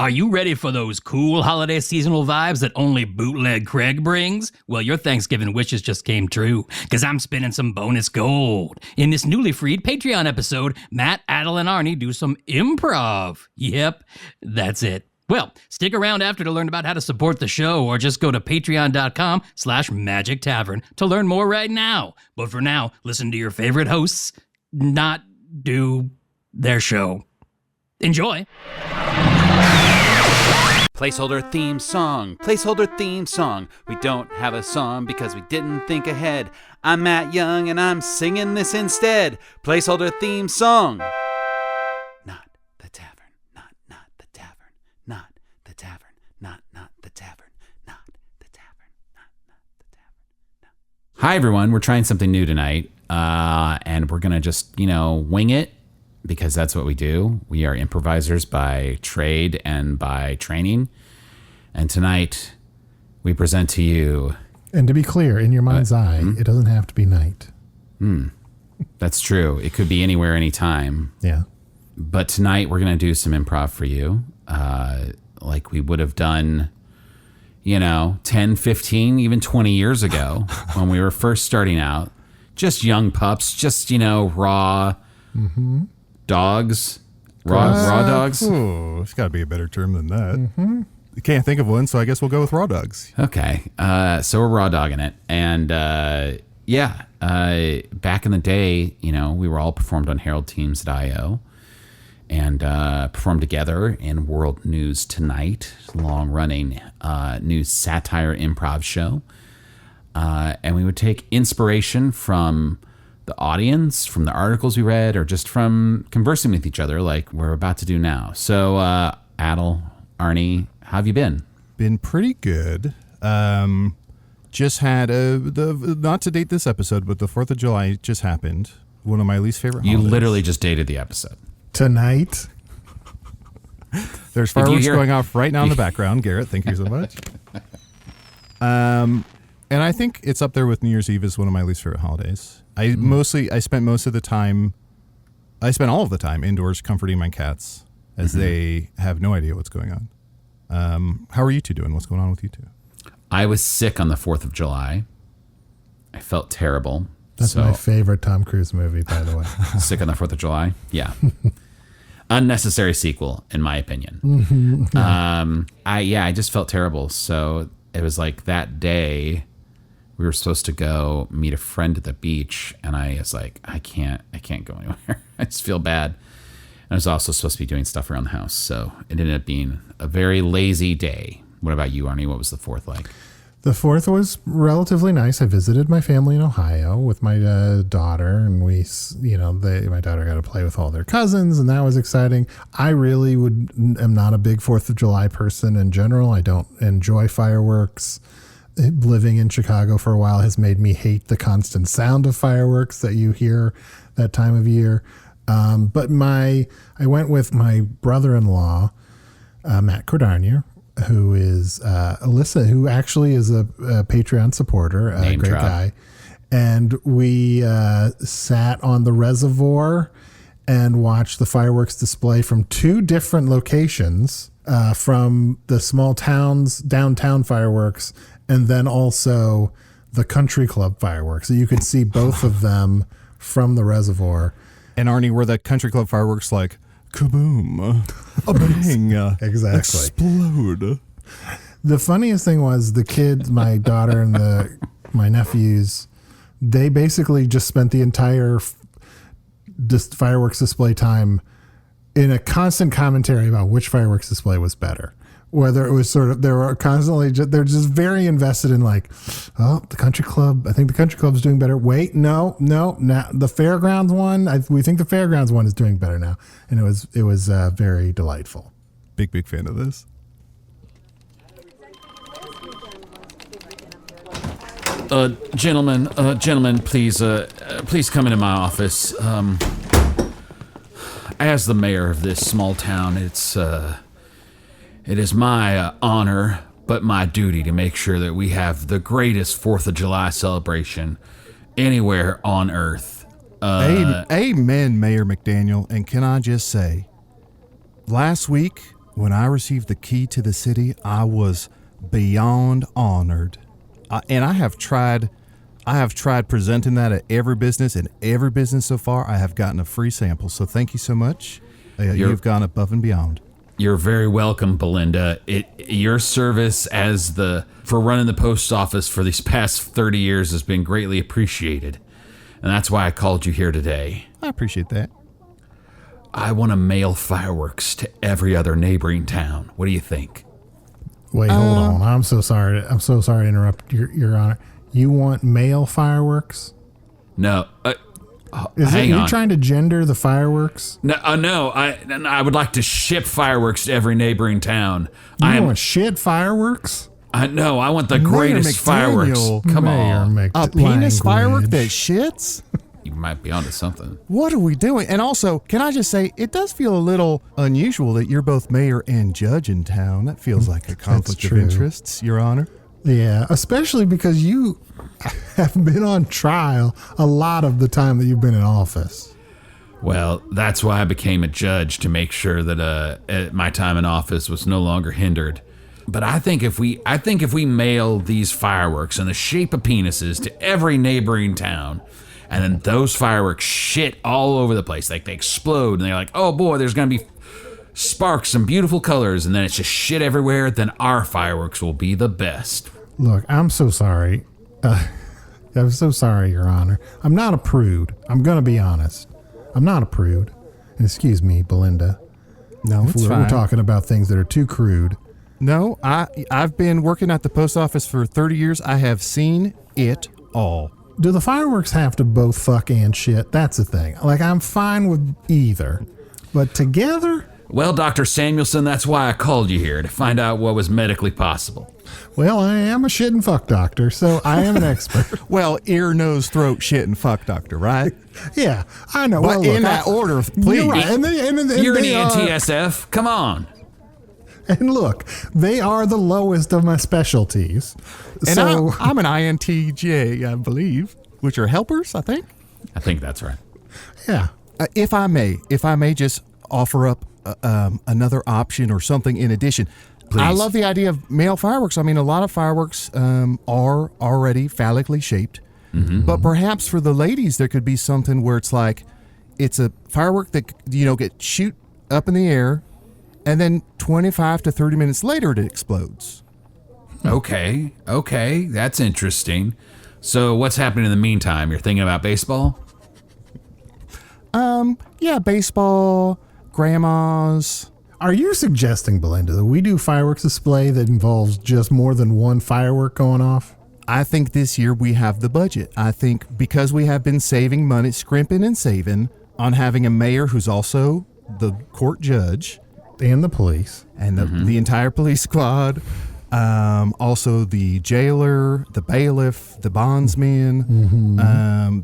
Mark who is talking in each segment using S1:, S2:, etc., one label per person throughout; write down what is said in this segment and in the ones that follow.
S1: Are you ready for those cool holiday seasonal vibes that only Bootleg Craig brings? Well, your Thanksgiving wishes just came true, because I'm spinning some bonus gold. In this newly freed Patreon episode, Matt, Adal, and Arnie do some improv. Yep, that's it. Well, stick around after to learn about how to support the show, or just go to patreon.com/Magic Tavern to learn more right now. But for now, listen to your favorite hosts not do their show. Enjoy.
S2: Placeholder theme song. Placeholder theme song. We don't have a song because we didn't think ahead. I'm Matt Young and I'm singing this instead. Placeholder theme song. Not the tavern. Not the tavern. Not the tavern. Not the tavern. Not the tavern. Not the tavern. No. Hi everyone. We're trying something new tonight. And we're gonna just, wing it. Because that's what we do. We are improvisers by trade and by training. And tonight, we present to you...
S3: And to be clear, in your mind's eye, it doesn't have to be night.
S2: That's true. It could be anywhere, anytime.
S3: Yeah.
S2: But tonight, we're going to do some improv for you. Like we would have done, 10, 15, even 20 years ago when we were first starting out. Just young pups, just, raw... Mm-hmm. Dogs, raw dogs.
S4: Oh, it's got to be a better term than that. Mm-hmm. Can't think of one, so I guess we'll go with raw dogs.
S2: Okay, so we're raw dogging it, and back in the day, we were all performed on Herald Teams at IO, and performed together in World News Tonight, long-running news satire improv show, and we would take inspiration from the audience, from the articles we read, or just from conversing with each other like we're about to do now. So, Adal, Arnie, how have you been?
S4: Been pretty good. Just had not to date this episode, but the 4th of July just happened. One of my least favorite holidays.
S2: You literally just dated the episode.
S3: Tonight.
S4: There's fireworks going off right now in the background. Garrett, thank you so much. And I think it's up there with New Year's Eve as one of my least favorite holidays. I spent all of the time indoors comforting my cats as they have no idea what's going on. How are you two doing? What's going on with you two?
S2: I was sick on the 4th of July. I felt terrible.
S3: That's my favorite Tom Cruise movie, by the way.
S2: Sick on the 4th of July? Yeah. Unnecessary sequel, in my opinion.
S3: Mm-hmm.
S2: I just felt terrible. So it was like that day we were supposed to go meet a friend at the beach, and I was like, I can't go anywhere. I just feel bad. And I was also supposed to be doing stuff around the house, so it ended up being a very lazy day. What about you, Arnie? What was the 4th like?
S3: The 4th was relatively nice. I visited my family in Ohio with my daughter, and my daughter got to play with all their cousins, and that was exciting. I really am not a big 4th of July person in general. I don't enjoy fireworks. Living in Chicago for a while has made me hate the constant sound of fireworks that you hear that time of year. But I went with my brother-in-law, Matt Cordarnier, who is Alyssa, who actually is a Patreon supporter, a great guy. And we sat on the reservoir and watched the fireworks display from 2 different locations, from the small towns, downtown fireworks, and then also the country club fireworks. So you could see both of them from the reservoir.
S4: And Arnie, were the country club fireworks like kaboom, a bang,
S3: exactly,
S4: explode?
S3: The funniest thing was the kids, my daughter and my nephews, they basically just spent the entire fireworks display time in a constant commentary about which fireworks display was better. Whether it was they're just very invested in the country club. I think the country club's doing better. Wait, no, the fairgrounds one. We think the fairgrounds one is doing better now, and it was very delightful.
S4: Big fan of this.
S2: Gentlemen, please come into my office. As the mayor of this small town, it is my honor, but my duty to make sure that we have the greatest 4th of July celebration anywhere on Earth.
S4: Amen, Mayor McDaniel. And can I just say, last week when I received the key to the city, I was beyond honored. And I have tried presenting that at every business, and every business so far, I have gotten a free sample. So thank you so much. You've gone above and beyond.
S2: You're very welcome, Belinda. Your service for running the post office for these past 30 years has been greatly appreciated. And that's why I called you here today.
S4: I appreciate that.
S2: I want to mail fireworks to every other neighboring town. What do you think?
S3: Wait, hold on. I'm so sorry to interrupt, Your Honor. You want male fireworks?
S2: No.
S3: Hang on. Are you trying to gender the fireworks?
S2: No. I would like to ship fireworks to every neighboring town.
S3: You want shit fireworks?
S2: No, I want the greatest fireworks. Come on.
S4: A penis firework that shits?
S2: You might be onto something.
S4: What are we doing? And also, can I just say, it does feel a little unusual that you're both mayor and judge in town. That feels like a conflict of interests, Your Honor.
S3: Yeah, especially because you have been on trial a lot of the time that you've been in office.
S2: Well, that's why I became a judge, to make sure that my time in office was no longer hindered. But I think if we mail these fireworks in the shape of penises to every neighboring town, and then those fireworks shit all over the place, like they explode, and they're like, oh boy, there's gonna be sparks and beautiful colors, and then it's just shit everywhere, then our fireworks will be the best.
S3: Look, I'm so sorry. I'm so sorry, Your Honor. I'm not a prude. I'm gonna be honest. I'm not a prude. And excuse me, Belinda.
S4: No, it's fine.
S3: We're talking about things that are too crude.
S4: No, I've been working at the post office for 30 years. I have seen it all.
S3: Do the fireworks have to both fuck and shit? That's the thing. Like, I'm fine with either. But together?
S2: Well, Dr. Samuelson, that's why I called you here, to find out what was medically possible.
S3: Well, I am a shit and fuck doctor, so I am an expert.
S4: Well, ear, nose, throat, shit, and fuck doctor, right?
S3: Yeah, I know.
S4: But in that order, please.
S3: You're right. And
S2: you're an NTSF. Come on.
S3: And look, they are the lowest of my specialties.
S4: And so, I'm an INTJ, I believe, which are helpers, I think.
S2: I think that's right.
S3: Yeah.
S4: If I may just offer up another option or something in addition.
S2: Please.
S4: I love the idea of male fireworks. I mean, a lot of fireworks are already phallically shaped. Mm-hmm. But perhaps for the ladies, there could be something where it's like, it's a firework that, get shoot up in the air, and then 25 to 30 minutes later, it explodes.
S2: Okay, that's interesting. So what's happening in the meantime? You're thinking about baseball?
S4: Yeah, baseball, grandmas.
S3: Are you suggesting, Belinda, that we do fireworks display that involves just more than one firework going off?
S4: I think this year we have the budget. I think because we have been saving money, scrimping and saving on having a mayor who's also the court judge.
S3: And the police.
S4: And the entire police squad. Also the jailer, the bailiff, the bondsman,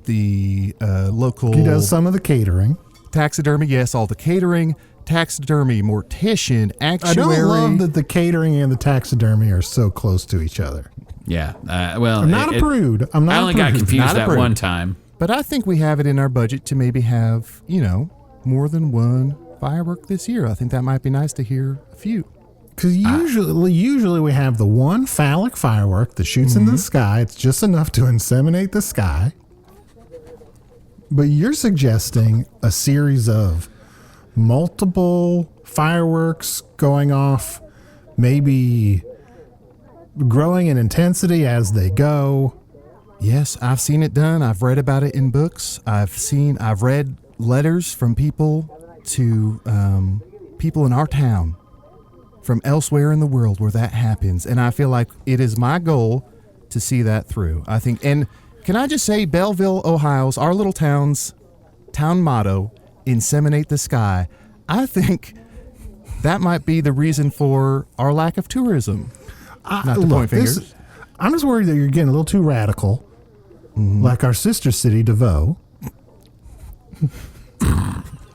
S4: the local...
S3: He does some of the catering.
S4: Taxidermy, yes, all the catering. Taxidermy, mortician, actuary.
S3: I don't love that the catering and the taxidermy are so close to each other.
S2: Yeah, well...
S3: I'm not a prude. I
S2: only got confused that one time.
S4: But I think we have it in our budget to maybe have, more than one firework this year. I think that might be nice to hear a few.
S3: Because usually we have the one phallic firework that shoots into the sky. It's just enough to inseminate the sky. But you're suggesting a series of multiple fireworks going off, maybe growing in intensity as they go.
S4: Yes, I've seen it done. I've read about it in books. I've read letters from people to people in our town from elsewhere in the world where that happens. And I feel like it is my goal to see that through. I think, and can I just say, Belleville, Ohio's, our little town motto, inseminate the sky. I think that might be the reason for our lack of tourism. Not to point fingers.
S3: I'm just worried that you're getting a little too radical, like our sister city, DeVoe.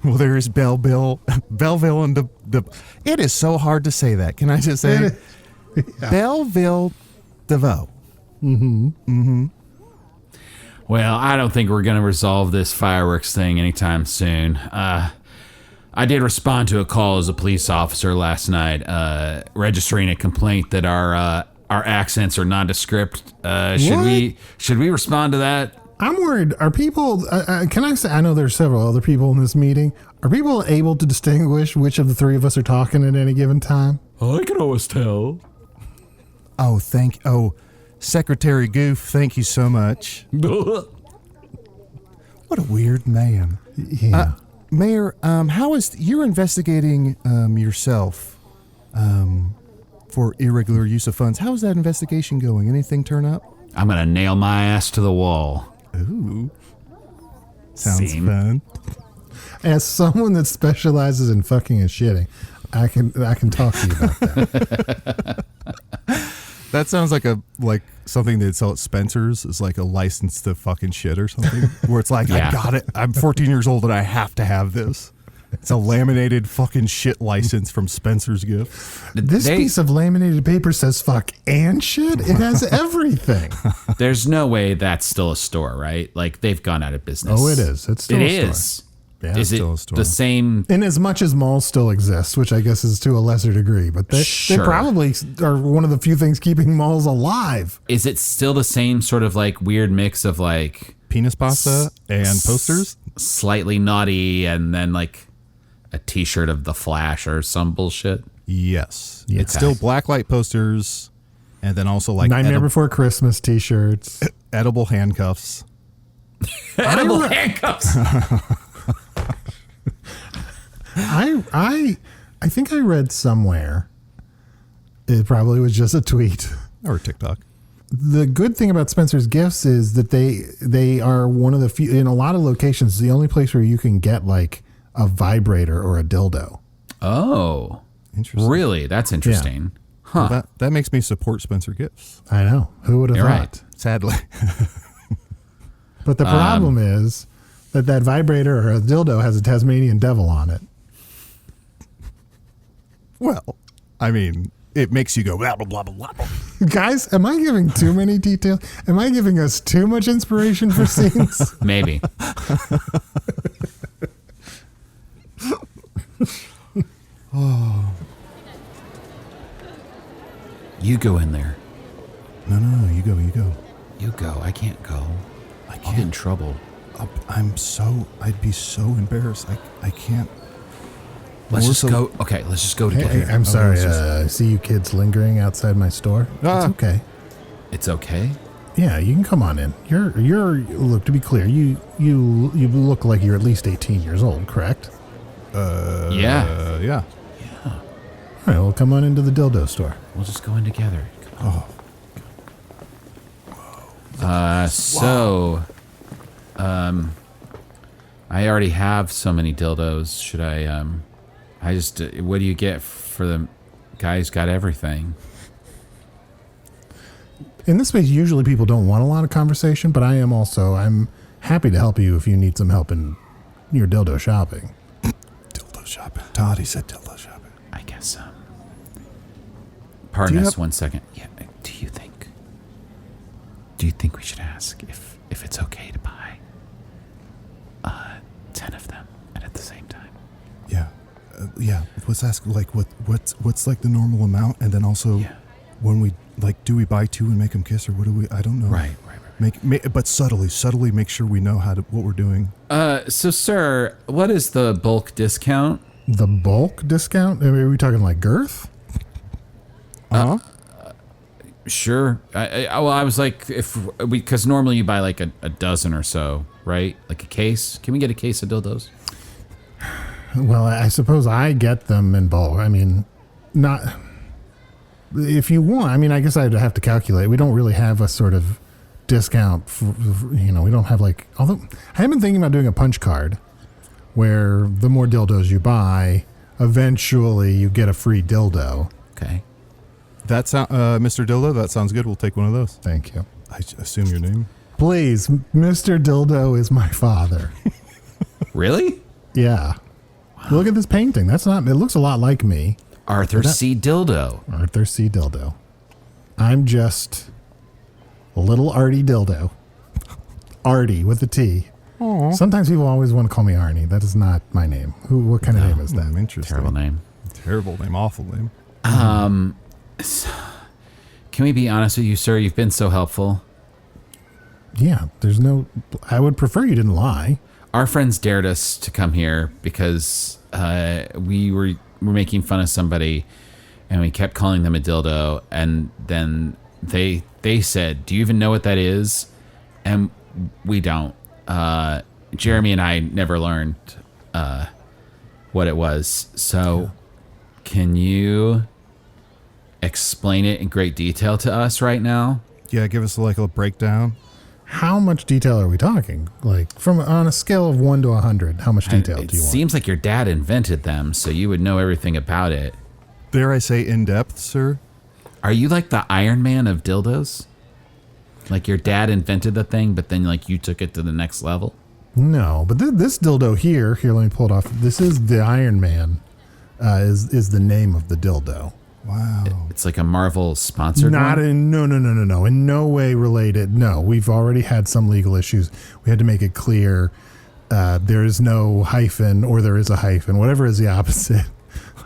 S4: Well, there is Belleville, and it is so hard to say that. Can I just say Belleville, DeVoe? Mm-hmm. Mm-hmm.
S2: Well, I don't think we're going to resolve this fireworks thing anytime soon. I did respond to a call as a police officer last night, registering a complaint that our accents are nondescript. Should we respond to that?
S3: I'm worried. Are people, can I say, I know there's several other people in this meeting. Are people able to distinguish which of the three of us are talking at any given time?
S2: I can always tell.
S4: Oh, Secretary Goof, thank you so much. What a weird man.
S3: Yeah.
S4: Mayor, how is you're investigating yourself for irregular use of funds? How is that investigation going? Anything turn up?
S2: I'm going to nail my ass to the wall.
S4: Ooh. Sounds
S2: Scene.
S4: fun.
S3: As someone that specializes in fucking and shitting, I can talk to you about that.
S4: That sounds like something they'd sell at Spencer's is like a license to fucking shit or something. Where it's like,
S2: Yeah.
S4: I got it. I'm 14 years old and I have to have this. It's a laminated fucking shit license from Spencer's Gift.
S3: This piece of laminated paper says fuck and shit. It has everything.
S2: There's no way that's still a store, right? Like, they've gone out of business.
S3: Oh, it is. It's still
S2: It
S3: a store.
S2: is.
S3: Yeah,
S2: Is it
S4: still a store.
S2: the same?
S3: In as much as malls still exist, which I guess is to a lesser degree, but they
S2: Sure.
S3: probably are one of the few things keeping malls alive.
S2: Is it still the same sort of like weird mix of like
S4: Penis pasta and posters?
S2: slightly naughty and then like a T-shirt of the Flash or some bullshit?
S4: Yes.
S3: Yeah.
S4: It's still blacklight posters and then also like
S3: Nightmare Before Christmas t-shirts.
S4: edible handcuffs.
S2: Edible handcuffs.
S3: I think I read somewhere, it probably was just a tweet.
S4: Or TikTok.
S3: The good thing about Spencer's Gifts is that they are one of the few, in a lot of locations, the only place where you can get like a vibrator or a dildo.
S2: Oh,
S4: Interesting.
S2: really? That's interesting. Huh.
S4: Well, that makes me support Spencer Gifts.
S3: I know. Who would have
S2: You're
S3: thought?
S2: right.
S4: Sadly.
S3: But the problem is that vibrator or a dildo has a Tasmanian devil on it.
S4: Well, I mean, it makes you go blah, blah, blah, blah, blah.
S3: Guys, am I giving too many details? Am I giving us too much inspiration for scenes?
S2: Maybe. You go in there.
S4: No, you go.
S2: You go. I can't go.
S4: I
S2: I'll get in
S4: can't.
S2: trouble.
S4: I'd be so embarrassed. I can't.
S2: Let's just
S4: Melissa-
S2: go. Okay, let's just go
S3: Hey,
S2: together.
S3: I'm sorry.
S4: it's just-
S3: I see you kids lingering outside my store.
S4: Ah.
S3: It's okay.
S2: It's okay.
S3: Yeah, you can come on in. You're look, to be clear, you look like you're at least 18 years old, correct?
S2: Yeah.
S4: Yeah.
S3: All right, well, come on into the dildo store.
S2: We'll just go in together.
S4: Oh,
S2: I already have so many dildos. Should I, what do you get for the guy who's got everything?
S3: In this space, usually people don't want a lot of conversation, but I'm happy to help you if you need some help in your dildo shopping.
S4: dildo shopping. Todd, he said dildo shopping.
S2: I guess, pardon
S4: Do you
S2: us
S4: have-
S2: 1 second. Yeah, do you think we should ask if it's okay to buy 10 of them and at the same time?
S4: Yeah. Let's ask like what's like the normal amount, and then also
S2: Yeah.
S4: when we like, do we buy two and make them kiss, or what do we? I don't know.
S2: Right.
S4: But subtly make sure we know what we're doing.
S2: So sir, what is the bulk discount?
S3: The bulk discount? I mean, are we talking like girth?
S2: Sure. I was like, because normally you buy like a dozen or so, right? Like a case. Can we get a case of dildos?
S3: Well, I suppose I get them in bulk. I mean, not if you want. I mean, I guess I'd have to calculate. We don't really have a sort of discount. We don't have like. Although I have been thinking about doing a punch card, where the more dildos you buy, eventually you get a free dildo.
S2: Okay.
S4: That sound, Mr. Dildo. That sounds good. We'll take one of those.
S3: Thank you.
S4: I assume your name.
S3: Please, Mr. Dildo is my father.
S2: Really?
S3: Yeah. Look at this painting. It looks a lot like me.
S2: Arthur C. Dildo.
S3: Arthur C. Dildo. I'm just a little Artie Dildo. Artie with a T. Sometimes people always want to call me Arnie. That is not my name. What kind of name is that?
S4: Interesting.
S2: Terrible name.
S4: Terrible name. Awful name.
S2: Can we be honest with you, sir? You've been so helpful.
S3: Yeah, I would prefer you didn't lie.
S2: Our friends dared us to come here because we were making fun of somebody, and we kept calling them a dildo, and then they said, "Do you even know what that is?" And we don't. Jeremy and I never learned what it was. So, can you explain it in great detail to us right now?
S4: Yeah, give us like a breakdown.
S3: How much detail are we talking? Like on a scale of 1 to 100, how much detail do you want?
S2: It seems like your dad invented them, so you would know everything about it.
S4: Dare I say in depth, sir?
S2: Are you like the Iron Man of dildos? Like your dad invented the thing, but then like you took it to the next level?
S3: No, but this dildo here, let me pull it off. This is the Iron Man, is the name of the dildo.
S4: Wow.
S2: It's like a Marvel sponsored one?
S3: No. In no way related. No, we've already had some legal issues. We had to make it clear there is no hyphen, or there is a hyphen, whatever is the opposite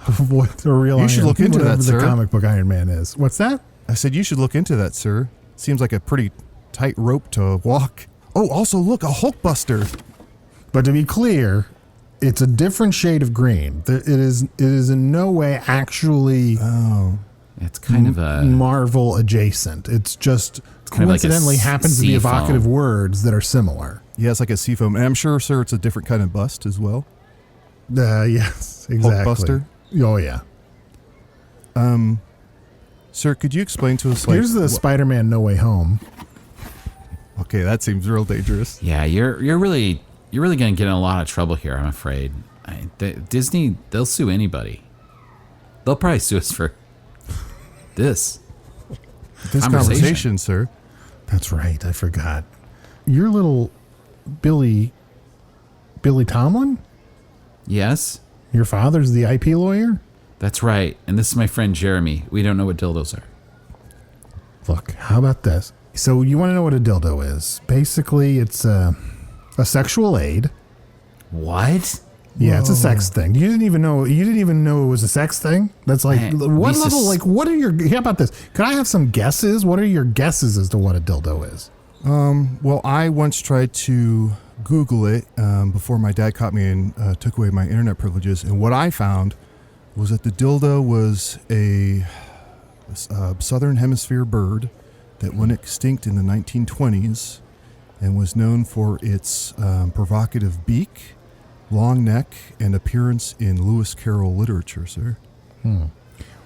S3: of what the real
S4: You should look into that, sir.
S3: The comic book Iron Man is. What's that?
S4: I said you should look into that, sir. Seems like a pretty tight rope to walk. Oh, also look, a Hulkbuster.
S3: But to be clear, it's a different shade of green. It is in no way actually
S2: It's kind of a
S3: Marvel adjacent. It's just coincidentally happens to be evocative words that are similar.
S4: Yeah, it's like a seafoam. And I'm sure, sir, it's a different kind of bust as well.
S3: Yes, exactly.
S4: Hulkbuster?
S3: Oh, yeah.
S4: Sir, could you explain to us, like...
S3: Here's the Spider-Man No Way Home.
S4: Okay, that seems real dangerous.
S2: Yeah, you're really going to get in a lot of trouble here, I'm afraid. Disney, they'll sue anybody. They'll probably sue us for this
S4: conversation, sir.
S3: That's right, I forgot. Your little Billy Tomlin?
S2: Yes?
S3: Your father's the IP lawyer?
S2: That's right. And this is my friend Jeremy. We don't know what dildos are.
S3: Look, how about this? So you want to know what a dildo is? Basically, it's a sexual aid.
S2: What?
S3: Yeah, it's a sex thing. You didn't even know it was a sex thing? That's like what level? Like, what are your? How about this? Could I have some guesses? What are your guesses as to what a dildo is?
S4: Well, I once tried to Google it before my dad caught me and took away my internet privileges, and what I found was that the dildo was a southern hemisphere bird that went extinct in the 1920s and was known for its provocative beak, long neck, and appearance in Lewis Carroll literature, sir.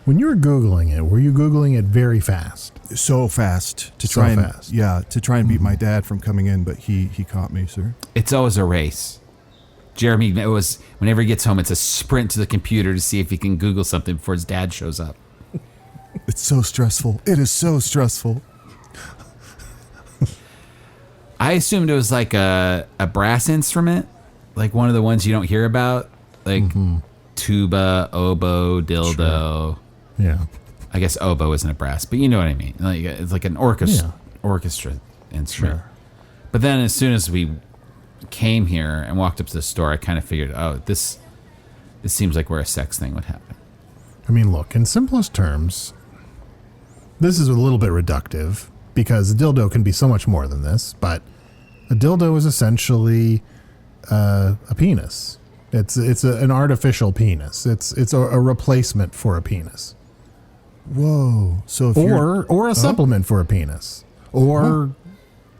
S3: When you were Googling it, were you Googling it very fast?
S4: So fast to try and beat my dad from coming in, but he caught me, sir.
S2: It's always a race. Jeremy, whenever he gets home, it's a sprint to the computer to see if he can Google something before his dad shows up.
S4: It's so stressful. It is so stressful.
S2: I assumed it was like a brass instrument, like one of the ones you don't hear about, like tuba, oboe, dildo.
S3: Sure. Yeah.
S2: I guess oboe isn't a brass, but you know what I mean. Like it's like an orchestra instrument.
S3: Sure.
S2: But then as soon as we came here and walked up to the store, I kind of figured, this seems like where a sex thing would happen.
S3: I mean, look, in simplest terms, this is a little bit reductive because a dildo can be so much more than this, but a dildo is essentially a penis. It's an artificial penis. It's a replacement for a penis.
S4: Whoa! So if
S3: or a supplement for a penis, or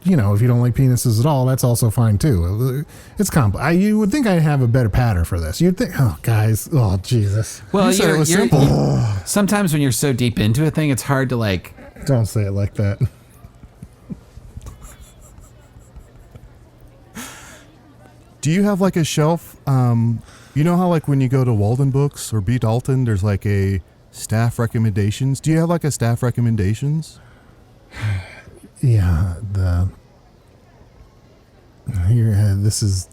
S3: if you don't like penises at all, that's also fine too. It's you would think I'd have a better pattern for this. You'd think, oh Jesus.
S2: Well,
S4: it was simple.
S2: Sometimes when you're so deep into a thing, it's hard to like.
S3: Don't say it like that.
S4: Do you have like a shelf? You know how like when you go to Walden Books or B. Dalton, there's like a staff recommendations. Do you have like a staff recommendations?
S3: Yeah, this is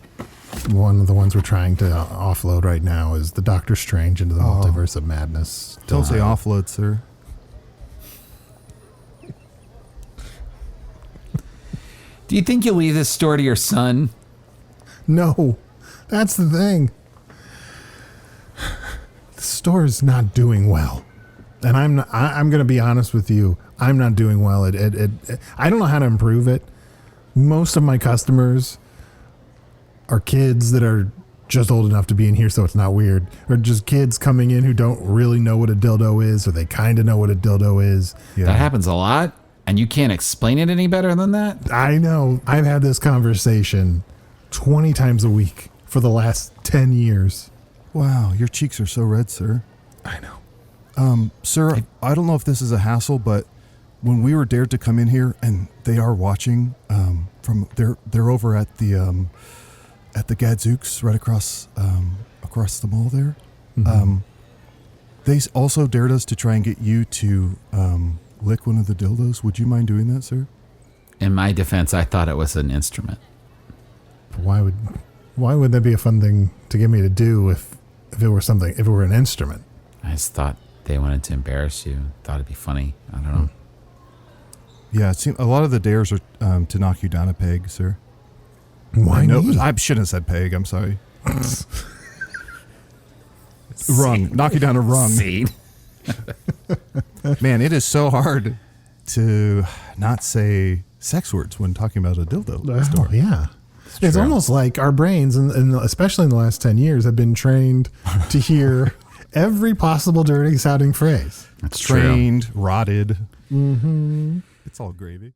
S3: one of the ones we're trying to offload right now is the Doctor Strange into the Multiverse of Madness.
S4: Don't say offload, sir.
S2: Do you think you'll leave this store to your son?
S3: No, that's the thing. The store is not doing well. And I'm going to be honest with you. I'm not doing well. I don't know how to improve it. Most of my customers are kids that are just old enough to be in here, so it's not weird. Or just kids coming in who don't really know what a dildo is, or they kind of know what a dildo is.
S2: Yeah. That happens a lot, and you can't explain it any better than that?
S3: I know. I've had this conversation 20 times a week for the last 10 years.
S4: Wow, your cheeks are so red, sir.
S3: I know.
S4: Sir, I don't know if this is a hassle, but when we were dared to come in here, and they are watching from they're over at the Gadzooks right across the mall there. Mm-hmm. They also dared us to try and get you to lick one of the dildos. Would you mind doing that, sir?
S2: In my defense, I thought it was an instrument.
S3: Why would that be a fun thing to get me to do if it were an instrument?
S2: I just thought they wanted to embarrass you. Thought it'd be funny. I don't know.
S4: Yeah, it seems a lot of the dares are to knock you down a peg, sir.
S3: Why
S4: no?
S3: me?
S4: I shouldn't have said peg. I'm sorry. Rung. Knock you down a rung.
S2: Seed.
S4: Man, it is so hard to not say sex words when talking about a dildo.
S3: Oh, yeah. It's almost like our brains, and especially in the last 10 years, have been trained to hear every possible dirty sounding phrase.
S2: That's
S4: trained,
S2: true.
S4: rotted.
S3: Mm-hmm.
S4: It's all gravy.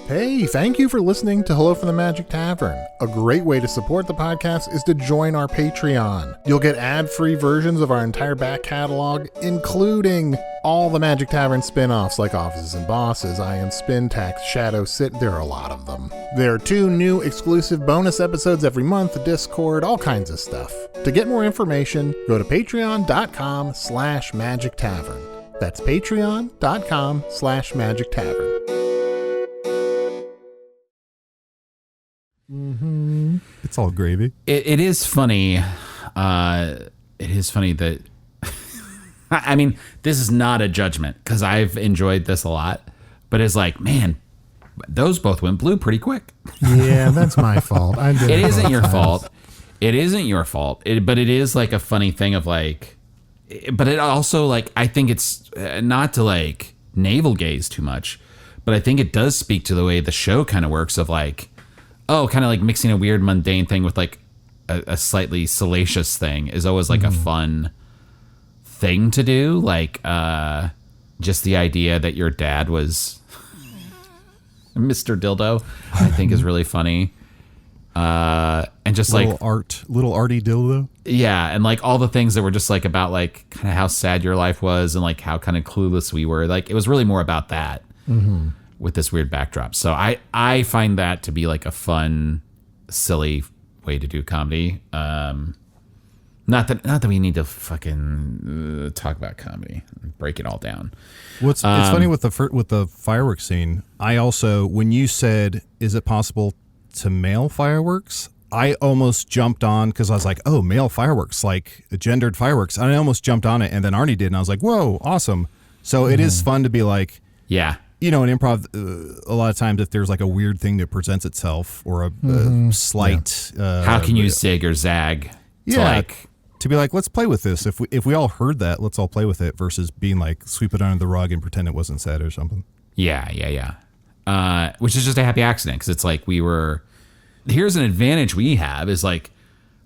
S3: Hey, thank you for listening to Hello from the Magic Tavern. A great way to support the podcast is to join our Patreon. You'll get ad-free versions of our entire back catalog, including all the Magic Tavern spin-offs like Offices and Bosses, I Am Spin Tax, Shadow Sit. There are a lot of them. There are 2 new exclusive bonus episodes every month, Discord, all kinds of stuff. To get more information, go to patreon.com/Magic Tavern. That's patreon.com/Magic Tavern. Mm-hmm.
S4: It's all gravy.
S2: It is funny. It is funny that I mean, this is not a judgment because I've enjoyed this a lot, but it's like, man, those both went blue pretty quick.
S3: Yeah, that's my fault.
S2: It isn't your fault. It isn't your fault. But it is like a funny thing of like, but it also like, I think it's not to like navel gaze too much, but I think it does speak to the way the show kind of works of like, oh, kind of like mixing a weird mundane thing with like a slightly salacious thing is always like a fun thing to do. Like just the idea that your dad was Mr. Dildo, I think is really funny. And just
S4: little arty dildo.
S2: Yeah, and like all the things that were just like about like kind of how sad your life was and like how kind of clueless we were. Like it was really more about that. Mm-hmm. With this weird backdrop. So I find that to be like a fun, silly way to do comedy. Not that we need to fucking talk about comedy and break it all down.
S4: It's funny with the fireworks scene. I also, when you said, is it possible to mail fireworks? I almost jumped on because I was like, oh, mail fireworks, like gendered fireworks. And I almost jumped on it, and then Arnie did, and I was like, whoa, awesome. So it is fun to be like,
S2: yeah.
S4: You know, in improv, a lot of times if there's like a weird thing that presents itself or a slight...
S2: how can you zig or zag?
S4: To be like, let's play with this. If we all heard that, let's all play with it versus being like, sweep it under the rug and pretend it wasn't said or something.
S2: Yeah. Which is just a happy accident because it's like here's an advantage we have is like,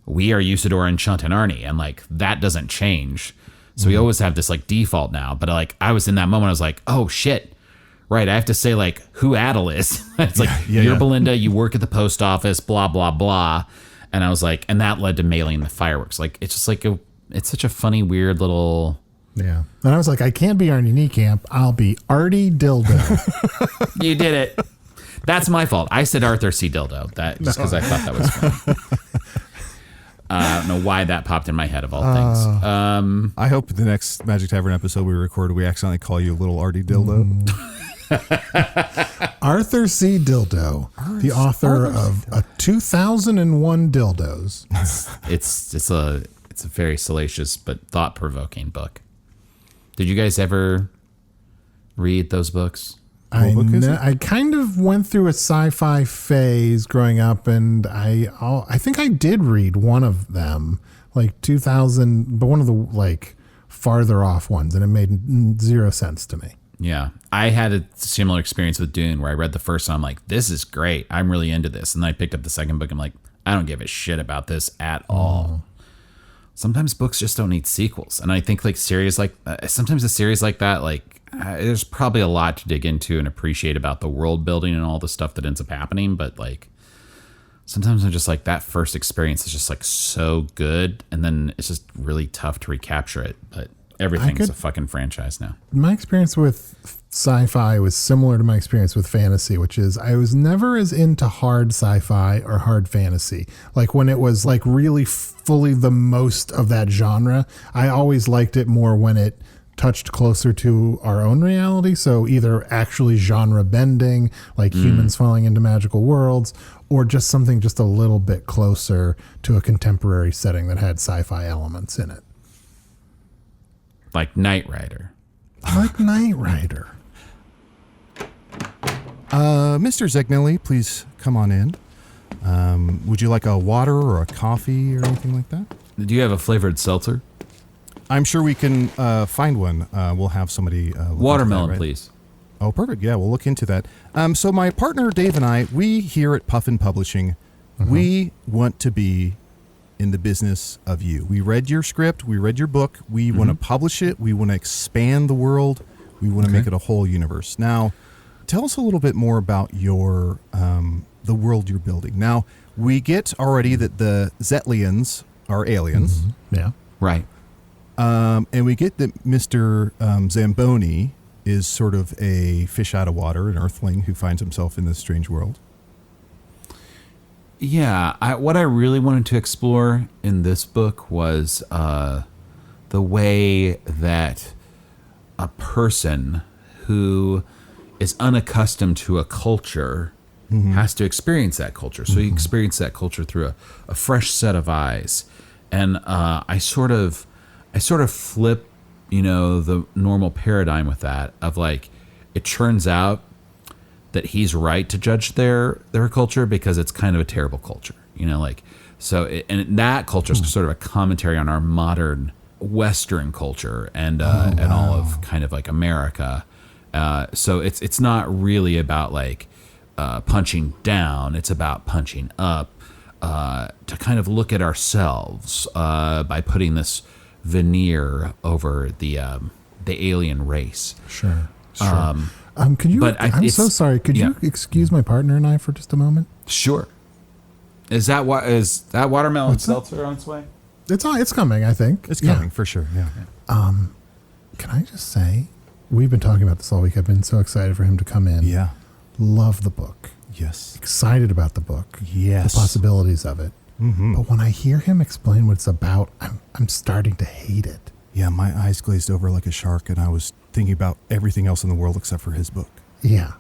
S2: we are Usador and Chunt and Arnie and like that doesn't change. So we always have this like default now. But like I was in that moment, I was like, oh shit. Right, I have to say like who Adal is. It's like you're Belinda, you work at the post office, blah blah blah, and I was like, and that led to mailing the fireworks. Like it's just like it's such a funny, weird little.
S3: Yeah, and I was like, I can't be Arnie Niekamp. I'll be Artie Dildo.
S2: You did it. That's my fault. I said Arthur C. Dildo. That just because I thought that was funny. I don't know why that popped in my head of all things.
S4: I hope the next Magic Tavern episode we record, we accidentally call you Little Artie Dildo.
S3: Arthur C. Dildo, the author of 2001 Dildos.
S2: It's a very salacious but thought-provoking book. Did you guys ever read those books?
S3: I
S4: book is it?
S3: I kind of went through a sci-fi phase growing up, and I think I did read one of them, like 2000, but one of the like farther off ones, and it made zero sense to me.
S2: Yeah. I had a similar experience with Dune where I read the first one. I'm like, this is great. I'm really into this. And then I picked up the second book. I'm like, I don't give a shit about this at all. Sometimes books just don't need sequels. And I think like series like sometimes a series like that, like there's probably a lot to dig into and appreciate about the world building and all the stuff that ends up happening. But like sometimes I'm just like that first experience is just like so good. And then it's just really tough to recapture it. But everything's a fucking franchise now.
S3: My experience with sci-fi was similar to my experience with fantasy, which is I was never as into hard sci-fi or hard fantasy. Like when it was like really fully the most of that genre, I always liked it more when it touched closer to our own reality. So either actually genre bending, like humans falling into magical worlds, or just something just a little bit closer to a contemporary setting that had sci-fi elements in it.
S2: Like Knight Rider.
S3: Like Knight Rider.
S4: Mr. Zagnelli, please come on in. Would you like a water or a coffee or anything like that?
S2: Do you have a flavored seltzer?
S4: I'm sure we can find one. We'll have somebody. Look into that,
S2: Watermelon,
S4: right?
S2: please.
S4: Oh, perfect. Yeah, we'll look into that. So my partner Dave and I, we here at Puffin Publishing, we want to be in the business of you. We read your script. We read your book. We want to publish it. We want to expand the world. We want to make it a whole universe. Now, tell us a little bit more about your the world you're building. Now, we get already that the Zetlians are aliens.
S3: Yeah.
S2: Right.
S4: And we get that Mr. Zamboni is sort of a fish out of water, an earthling who finds himself in this strange world.
S2: Yeah, what I really wanted to explore in this book was the way that a person who is unaccustomed to a culture has to experience that culture. So you experience that culture through a fresh set of eyes. And I sort of flip, the normal paradigm with that of like, it turns out that he's right to judge their culture because it's kind of a terrible culture, and that culture is sort of a commentary on our modern Western culture and all of kind of like America. So it's not really about like punching down; it's about punching up to kind of look at ourselves by putting this veneer over the alien race.
S3: Sure. Could you?
S2: But
S3: I'm so sorry. Could you excuse my partner and I for just a moment?
S2: Sure. Is that watermelon seltzer on its way?
S3: It's coming. I think
S4: It's coming for sure. Yeah.
S3: Can I just say, we've been talking about this all week. I've been so excited for him to come in.
S4: Yeah.
S3: Love the book.
S4: Yes.
S3: Excited about the book.
S4: Yes.
S3: The possibilities of it. But when I hear him explain what it's about, I'm starting to hate it.
S4: Yeah, my eyes glazed over like a shark, and I was thinking about everything else in the world except for his book.
S3: Yeah.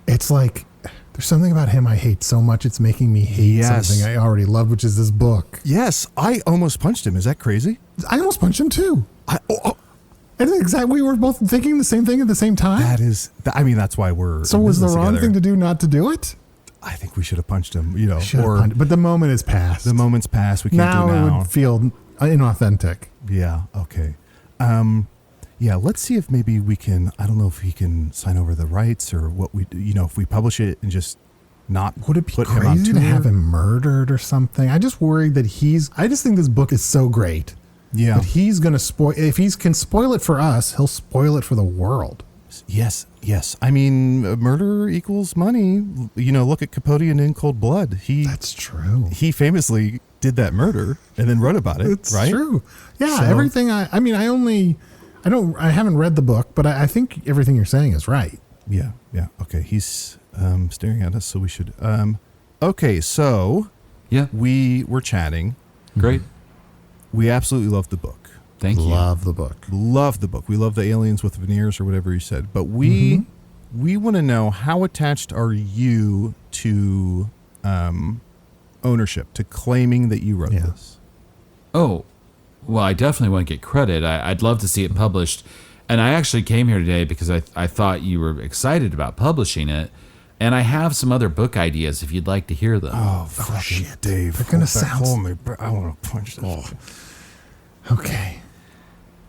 S3: It's like there's something about him I hate so much it's making me hate something I already loved, which is this book.
S4: Yes, I almost punched him. Is that crazy?
S3: I almost punched him too. And exactly, we were both thinking the same thing at the same time.
S4: That's why we're.
S3: So was the wrong thing to do not to do it?
S4: I think we should have punched him.
S3: But the moment is past.
S4: The moment's passed. We can't do it now.
S3: It would feel inauthentic.
S4: Yeah. Okay. Yeah. Let's see if maybe we can. I don't know if he can sign over the rights or what we do. If we publish it and just not
S3: would it be
S4: put him on
S3: crazy to
S4: tour?
S3: have him murdered or something? I just worried that I just think this book is so great.
S4: Yeah.
S3: That he's going to spoil. If he can spoil it for us, he'll spoil it for the world.
S4: Yes. I mean, murder equals money. Look at Capote and In Cold Blood.
S3: That's true.
S4: He famously did that murder and then wrote about it.
S3: It's
S4: right?
S3: true. Yeah.
S4: So,
S3: everything. I haven't read the book, but I think everything you're saying is right.
S4: Yeah. Okay. He's staring at us, so we should. Okay. So.
S2: Yeah.
S4: We were chatting.
S2: Great.
S4: We absolutely love the book.
S2: Thank you.
S3: Love the book.
S4: Love the book. We love the aliens with veneers or whatever you said. But we want to know, how attached are you to ownership, to claiming that you wrote this?
S2: Oh, well, I definitely want to get credit. I'd love to see it published. And I actually came here today because I thought you were excited about publishing it. And I have some other book ideas if you'd like to hear them.
S4: Oh, fucking shit, Dave.
S3: They're gonna sound.
S4: Me, bro. I want to punch this.
S3: Okay.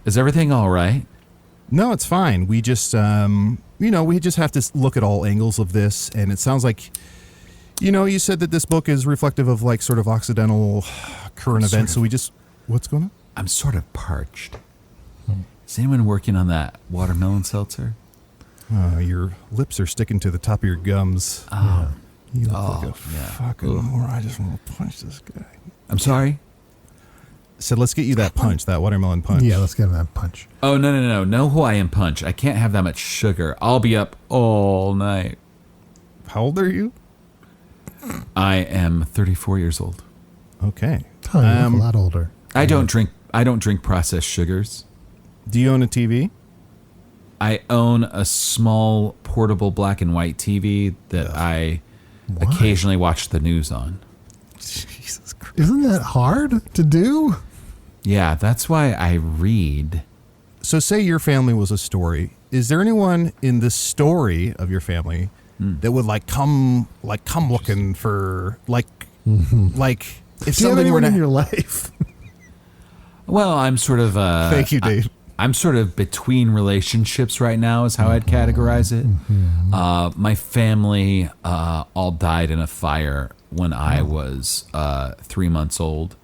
S2: Is everything all right?
S4: No, it's fine. We just, we just have to look at all angles of this. And it sounds like, you said that this book is reflective of like sort of Occidental current events. So we just, what's going on?
S2: I'm sort of parched. Is anyone working on that watermelon seltzer?
S4: Your lips are sticking to the top of your gums.
S2: Oh.
S4: You look like a fucking moron. I just want to punch this guy.
S2: I'm sorry?
S4: Said, let's get you that punch, that watermelon punch.
S3: Yeah, let's get him that punch.
S2: Oh, no. No Hawaiian punch. I can't have that much sugar. I'll be up all night.
S4: How old are you?
S2: I am 34 years old.
S4: Okay.
S3: Oh, you look a lot older.
S2: I don't drink processed sugars.
S4: Do you own a TV?
S2: I own a small portable black and white TV that I occasionally watch the news on.
S4: Jesus Christ.
S3: Isn't that hard to do?
S2: Yeah, that's why I read.
S4: So say your family was a story. Is there anyone in the story of your family that would come looking for if
S3: Do you have
S4: something were
S3: anyone
S4: to
S3: in your life?
S2: Well, I'm sort of
S4: Thank you, Dave.
S2: I'm sort of between relationships right now is how I'd categorize it. My family all died in a fire when I was 3 months old.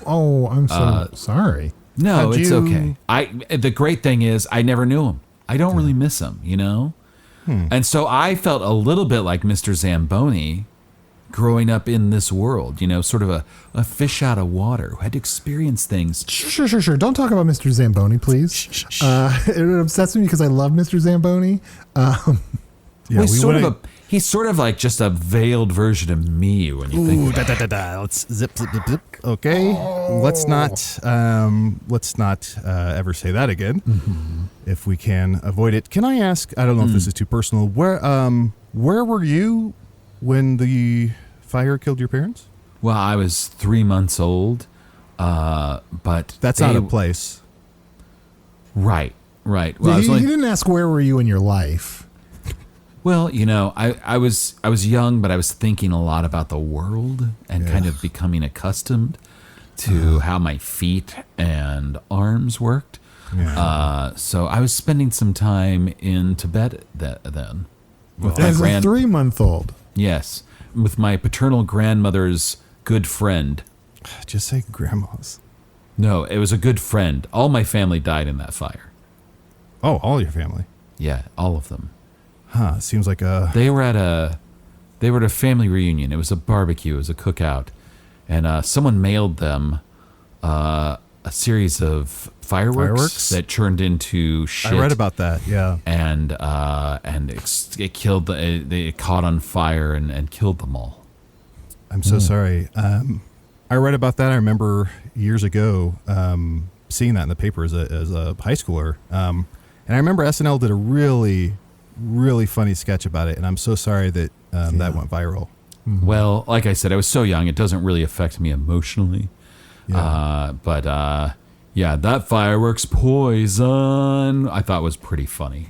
S3: Oh, I'm so sorry.
S2: No,
S4: How'd
S2: it's
S4: you-
S2: okay. The great thing is I never knew him. I don't really miss him, And so I felt a little bit like Mr. Zamboni growing up in this world, sort of a fish out of water who had to experience things.
S3: Sure. Don't talk about Mr. Zamboni, please. It upsets me because I love Mr. Zamboni.
S4: Yeah,
S2: He's sort of like just a veiled version of me when you think about it.
S4: Let's zip. Okay. Let's not ever say that again if we can avoid it. Can I ask, I don't know if this is too personal, where were you when the fire killed your parents?
S2: Well, I was 3 months old, but
S4: That's not a place.
S2: Right. Well,
S3: You didn't ask where were you in your life.
S2: Well, I was young, but I was thinking a lot about the world and kind of becoming accustomed to how my feet and arms worked.
S4: Yeah.
S2: So I was spending some time in Tibet then. With
S3: As a 3-month-old.
S2: Yes, with my paternal grandmother's good friend.
S4: Just say grandma's.
S2: No, it was a good friend. All my family died in that fire.
S4: Oh, all your family.
S2: Yeah, all of them.
S4: Huh. Seems like
S2: They were at a family reunion. It was a barbecue. It was a cookout, and someone mailed them a series of fireworks that turned into shit.
S4: I read about that. Yeah.
S2: And it killed. It caught on fire and killed them all.
S4: I'm so sorry. I read about that. I remember years ago seeing that in the paper as a high schooler. And I remember SNL did a really, really funny sketch about it. And I'm so sorry that that went viral.
S2: Well, like I said, I was so young, it doesn't really affect me emotionally.
S4: Yeah.
S2: But that fireworks poison I thought was pretty funny.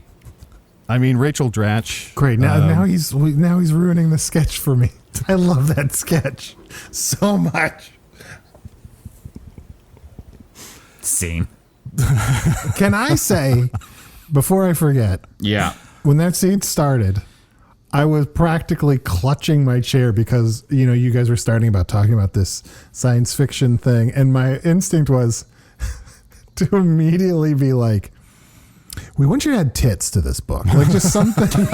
S4: I mean, Rachel Dratch.
S3: Great. Now he's ruining the sketch for me. I love that sketch so much.
S2: Scene.
S3: Can I say, before I forget,
S2: Yeah.
S3: when that scene started, I was practically clutching my chair because, you guys were starting about talking about this science fiction thing. And my instinct was to immediately be like, we want you to add tits to this book. Like just something.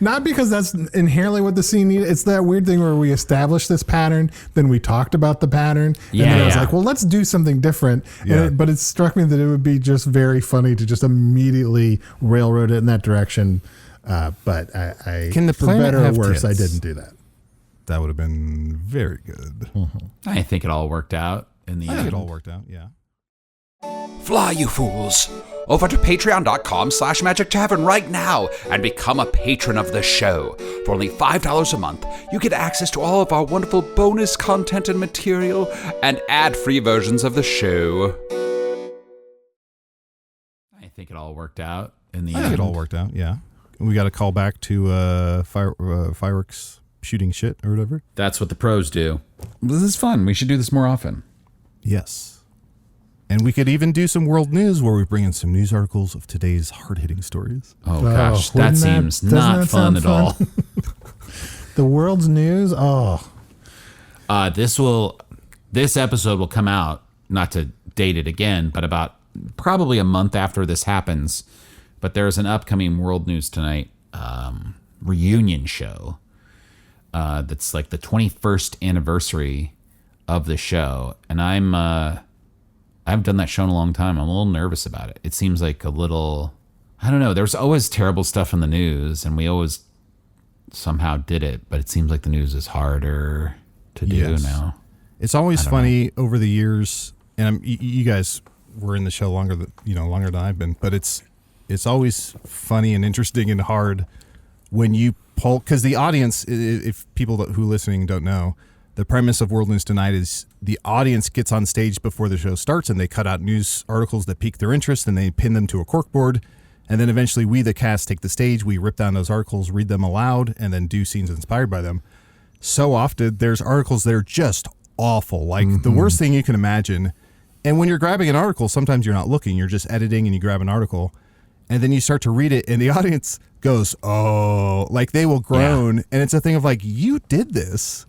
S3: Not because that's inherently what the scene needed. It's that weird thing where we established this pattern, then we talked about the pattern, and then I was like, well, let's do something different.
S4: Yeah.
S3: But it struck me that it would be just very funny to just immediately railroad it in that direction. But I
S4: Can the
S3: for
S4: planet
S3: better or
S4: have
S3: worse,
S4: tits?
S3: I didn't do that.
S4: That would have been very good.
S2: I think it all worked out in the
S4: I
S2: end.
S4: think it all worked out. Yeah.
S5: Fly, you fools! Over to patreon.com/Magic Tavern right now and become a patron of the show. For only $5 a month, you get access to all of our wonderful bonus content and material and ad-free versions of the show.
S2: think it all worked out in the
S4: I
S2: end.
S4: think it all worked out. Yeah, we got a call back to fireworks shooting shit or whatever.
S2: That's what the pros do. This is fun. We should do this more often.
S4: Yes. And we could even do some world news where we bring in some news articles of today's hard-hitting stories.
S2: Oh, gosh. That
S3: wouldn't
S2: seems
S3: doesn't
S2: not
S3: that
S2: fun
S3: sound
S2: at all.
S3: The world's news. Oh,
S2: This episode will come out, not to date it again, but about probably a month after this happens. But there's an upcoming World News Tonight reunion show that's like the 21st anniversary of the show. And I haven't done that show in a long time. I'm a little nervous about it. It seems like a little, I don't know. There's always terrible stuff in the news, and we always somehow did it. But it seems like the news is harder to do now.
S4: It's always funny over the years, and you guys were in the show longer than I've been. But it's always funny and interesting and hard when you poll, because the audience, if people who are listening don't know, the premise of World News Tonight is the audience gets on stage before the show starts and they cut out news articles that pique their interest and they pin them to a corkboard. And then eventually we, the cast, take the stage, we rip down those articles, read them aloud, and then do scenes inspired by them. So often there's articles that are just awful, like the worst thing you can imagine. And when you're grabbing an article, sometimes you're not looking, you're just editing and you grab an article. And then you start to read it and the audience goes, oh, like they will groan. Yeah. And it's a thing of like, you did this.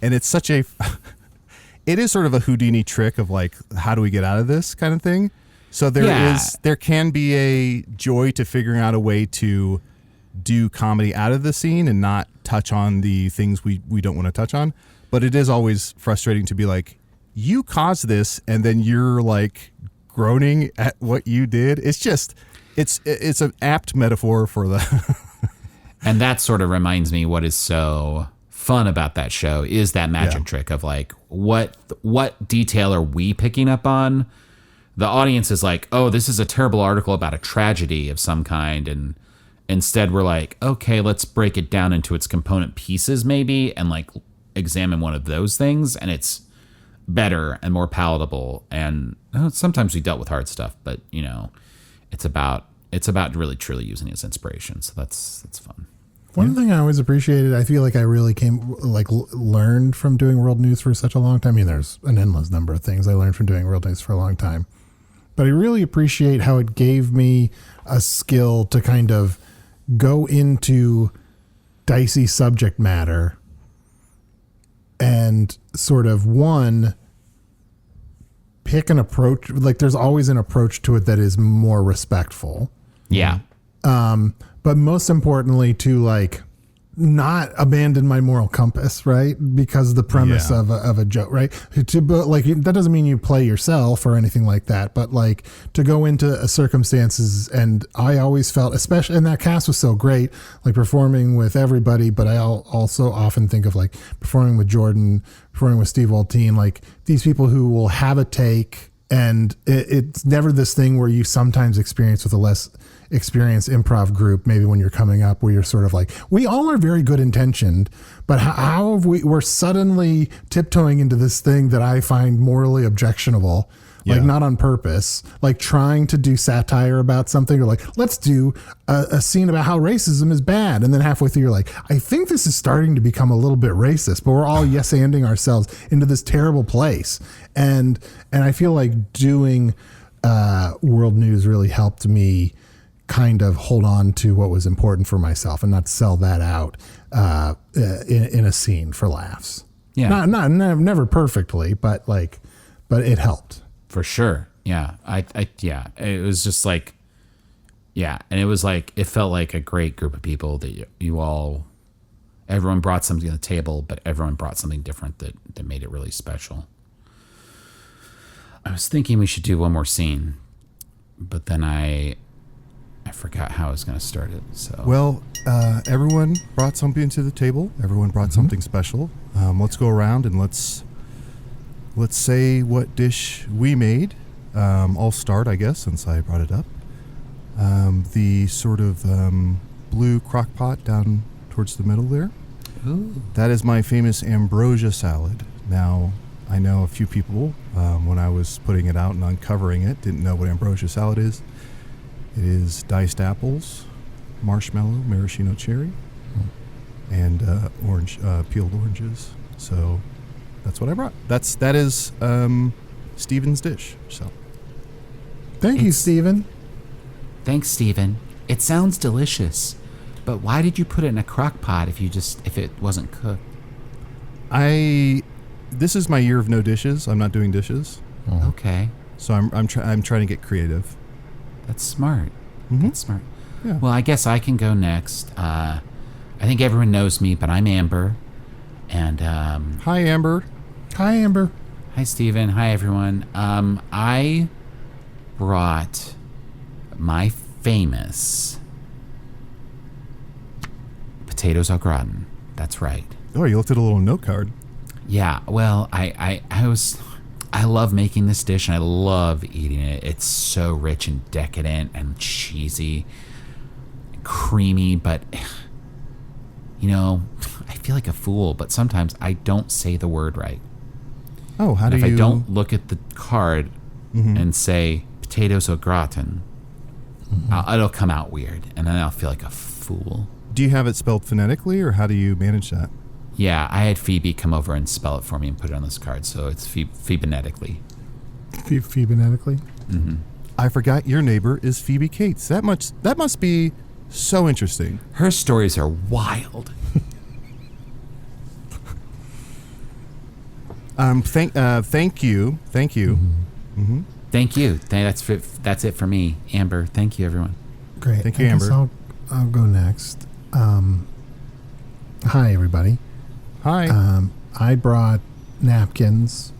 S4: And it's such it is sort of a Houdini trick of like, how do we get out of this kind of thing? So there can be a joy to figuring out a way to do comedy out of the scene and not touch on the things we don't want to touch on. But it is always frustrating to be like, you caused this and then you're like groaning at what you did. It's just, it's an apt metaphor for the.
S2: And that sort of reminds me what is so fun about that show is that magic trick of like, what detail are we picking up on? The audience is like, oh, this is a terrible article about a tragedy of some kind. And instead we're like, okay, let's break it down into its component pieces maybe and like examine one of those things. And it's better and more palatable. And sometimes we dealt with hard stuff, but you know, it's about really truly using it as inspiration. So that's fun.
S3: One thing I always appreciated, I feel like I really learned from doing World News for such a long time. I mean, there's an endless number of things I learned from doing World News for a long time. But I really appreciate how it gave me a skill to kind of go into dicey subject matter and sort of pick an approach. Like there's always an approach to it that is more respectful.
S2: Yeah.
S3: But most importantly, to like not abandon my moral compass, right? Because the premise of a joke, right? But like that doesn't mean you play yourself or anything like that. But like to go into circumstances, and I always felt, especially, and that cast was so great, like performing with everybody. But I also often think of like performing with Jordan, performing with Steve Waltine, like these people who will have a take, and it's never this thing where you sometimes experience with a less experienced improv group, maybe when you're coming up, where you're sort of like, we all are very good intentioned, but how have we're suddenly tiptoeing into this thing that I find morally objectionable, like not on purpose, like trying to do satire about something, or like, let's do a scene about how racism is bad. And then halfway through, you're like, I think this is starting to become a little bit racist, but we're all yes-anding ourselves into this terrible place. And I feel like doing World News really helped me kind of hold on to what was important for myself and not sell that out in a scene for laughs. Yeah, never perfectly, but it helped
S2: for sure. Yeah, it was just like, and it was like, it felt like a great group of people that everyone brought something to the table, but everyone brought something different that made it really special. I was thinking we should do one more scene, but then I forgot how I was going to start it. So
S4: well, everyone brought something to the table. Everyone brought something special. Let's go around and let's say what dish we made. I'll start, I guess, since I brought it up. The sort of blue crock pot down towards the middle there. Ooh. That is my famous ambrosia salad. Now, I know a few people, when I was putting it out and uncovering it, didn't know what ambrosia salad is. It is diced apples, marshmallow, maraschino cherry, and peeled oranges. So that's what I brought. That is Steven's dish. So
S3: Thank you, Steven.
S2: Thanks, Steven. It sounds delicious, but why did you put it in a crock pot if it wasn't cooked?
S4: This is my year of no dishes. I'm not doing dishes.
S2: Okay.
S4: So I'm trying to get creative.
S2: That's smart.
S4: Mhm.
S2: That's smart.
S4: Yeah.
S2: Well, I guess I can go next. I think everyone knows me, but I'm Amber. And
S4: Hi, Amber.
S3: Hi, Amber.
S2: hi, Steven. Hi, everyone. I brought my famous potatoes au gratin. That's right.
S4: Oh, you looked at a little note card.
S2: Yeah, well, I love making this dish and I love eating it. It's so rich and decadent and cheesy, and creamy, but you know, I feel like a fool, but sometimes I don't say the word right.
S4: Oh, how do
S2: If
S4: you?
S2: I don't look at the card and say potatoes au gratin, it'll come out weird, and then I'll feel like a fool.
S4: Do you have it spelled phonetically, or how do you manage that?
S2: Yeah, I had Phoebe come over and spell it for me and put it on this card, so it's phonetically.
S3: Phonetically?
S4: I forgot your neighbor is Phoebe Cates. That must be so interesting.
S2: Her stories are wild.
S4: Thank you.
S2: Thank you. That's it for me, Amber. Thank you, everyone.
S3: Great.
S4: Thank you,
S3: I guess
S4: Amber.
S3: I'll go next. Hi, everybody.
S4: Hi.
S3: I brought napkins.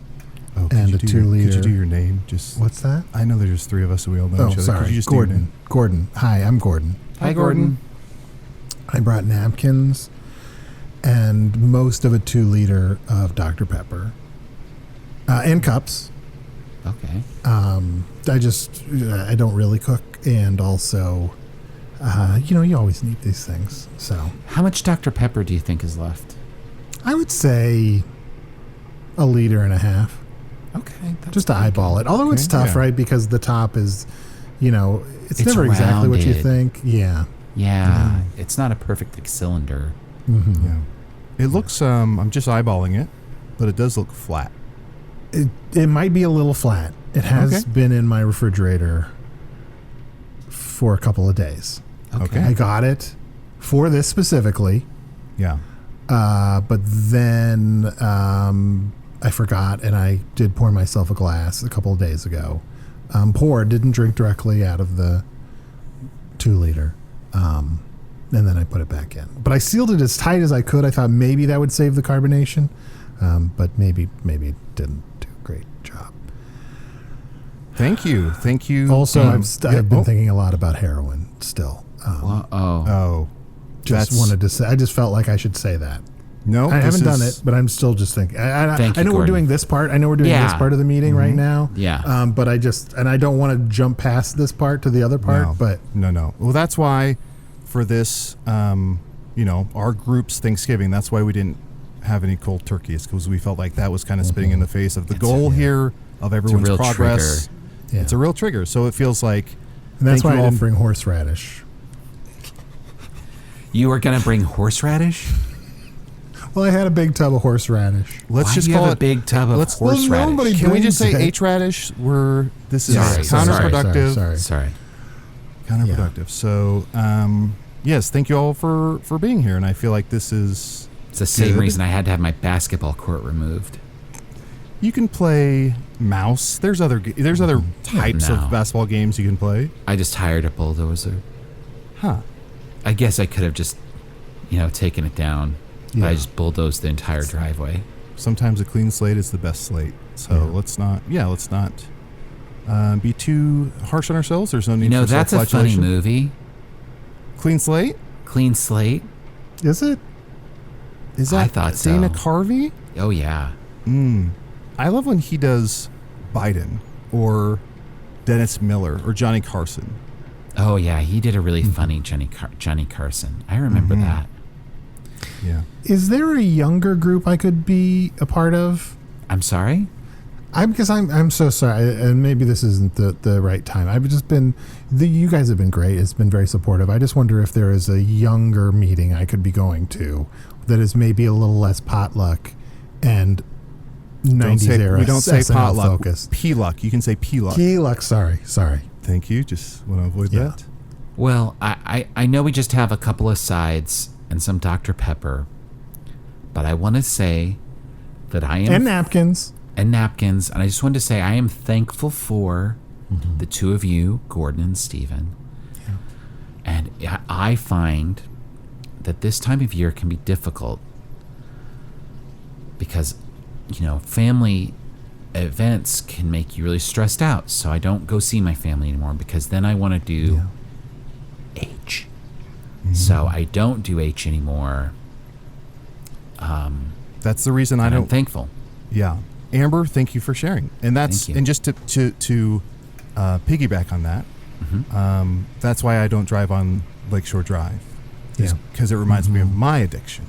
S4: Oh,
S3: and a 2-liter.
S4: Could you do your name? Just
S3: What's that?
S4: I know there's 3 of us, so we all know
S3: Oh,
S4: each other.
S3: sorry.
S4: Could you just do your
S3: Gordon.
S4: name?
S3: Gordon. Hi, I'm Gordon.
S2: Hi, Gordon.
S3: I brought napkins and most of a 2-liter of Dr. Pepper. And cups.
S2: Okay.
S3: I don't really cook, and also, you always need these things. So
S2: How much Dr. Pepper do you think is left?
S3: I would say 1.5 liters.
S2: Okay.
S3: Just to eyeball it. Although it's
S4: Okay,
S3: tough,
S4: yeah.
S3: right? Because the top is, it's
S2: It's
S3: never exactly what you
S2: rounded.
S3: think. Yeah.
S2: Yeah. It's not a perfect cylinder.
S3: Mm-hmm.
S4: Yeah. It looks. I'm just eyeballing it, but it does look flat.
S3: It might be a little flat. It has
S4: Okay.
S3: been in my refrigerator for a couple of days.
S4: Okay.
S3: I got it for this specifically,
S4: Yeah.
S3: but then I forgot, and I did pour myself a glass a couple of days ago. Didn't drink directly out of the 2-liter, and then I put it back in. But I sealed it as tight as I could. I thought maybe that would save the carbonation, but maybe it didn't do a great job.
S4: Thank you.
S3: Also, I've been
S4: oh.
S3: thinking a lot about heroin still.
S4: Oh.
S3: Just
S4: that's-
S3: wanted to say. I just felt like I should say that.
S4: No,
S3: I
S4: this
S3: haven't done
S4: is-
S3: it, but I'm still just thinking. I
S2: Thank you,
S3: know we're
S2: Gordon.
S3: doing this part. I know we're doing this
S2: Yeah.
S3: part of the meeting right now.
S2: Yeah.
S3: But I don't want to jump past this part to the other part.
S4: No,
S3: But
S4: no. Well, that's why for this, our group's Thanksgiving, that's why we didn't have any cold turkeys, because we felt like that was kind of spitting in the face of the goal here of everyone's
S2: real
S4: progress.
S3: yeah.
S4: It's a real trigger. So it feels like.
S3: and that's
S4: thank
S3: why
S4: you
S3: I
S4: all
S3: didn't bring horseradish.
S2: You were going to bring horseradish?
S3: Well, I had a big tub of horseradish.
S4: Let's
S2: Why
S4: just
S2: do you
S4: call
S2: have
S4: it
S2: a big tub of
S4: let's-
S2: horseradish?
S3: Well, nobody
S4: Can we just say
S3: brings it.
S4: H-radish? This is
S2: Sorry,
S4: counterproductive.
S3: Sorry.
S4: Counterproductive. So, yes, thank you all for being here, and I feel like this is.
S2: It's the same
S4: good.
S2: reason I had to have my basketball court removed.
S4: You can play mouse. There's other types
S2: No.
S4: of basketball games you can play.
S2: I just hired a bulldozer.
S4: Huh.
S2: I guess I could have just, taken it down. But I just bulldozed the entire driveway.
S4: Sometimes a clean slate is the best slate. So let's not be too harsh on ourselves. There's no need for
S2: That's a funny
S4: self-flagellation.
S2: movie.
S4: Clean slate?
S2: Clean Slate.
S3: Is it?
S4: Is that
S2: I thought so.
S4: Dana Carvey?
S2: Oh, yeah.
S4: I love when he does Biden or Dennis Miller or Johnny Carson.
S2: Oh, yeah. He did a really funny Johnny Carson. I remember that.
S4: Yeah.
S3: Is there a younger group I could be a part of?
S2: I'm sorry?
S3: I'm so sorry, and maybe this isn't the right time. I've just been, you guys have been great. It's been very supportive. I just wonder if there is a younger meeting I could be going to that is maybe a little less potluck and 90s era.
S4: We don't say
S3: SNL
S4: potluck.
S3: Focus.
S4: P-luck. You can say P-luck.
S3: P-luck. Sorry.
S4: Thank you. Just want to avoid that.
S2: Well, I know we just have a couple of sides and some Dr. Pepper, but I want to say that I am...
S3: And napkins.
S2: And napkins. And I just wanted to say I am thankful for the two of you, Gordon and Steven.
S3: Yeah.
S2: And I find that this time of year can be difficult because, family events can make you really stressed out. So I don't go see my family anymore because then I want to do H. So I don't do H anymore.
S4: That's the reason I don't.
S2: I'm thankful.
S4: Yeah. Amber, thank you for sharing. And that's
S2: Thank you.
S4: and just to piggyback on that, that's why I don't drive on Lakeshore Drive. Because it reminds me of my addiction.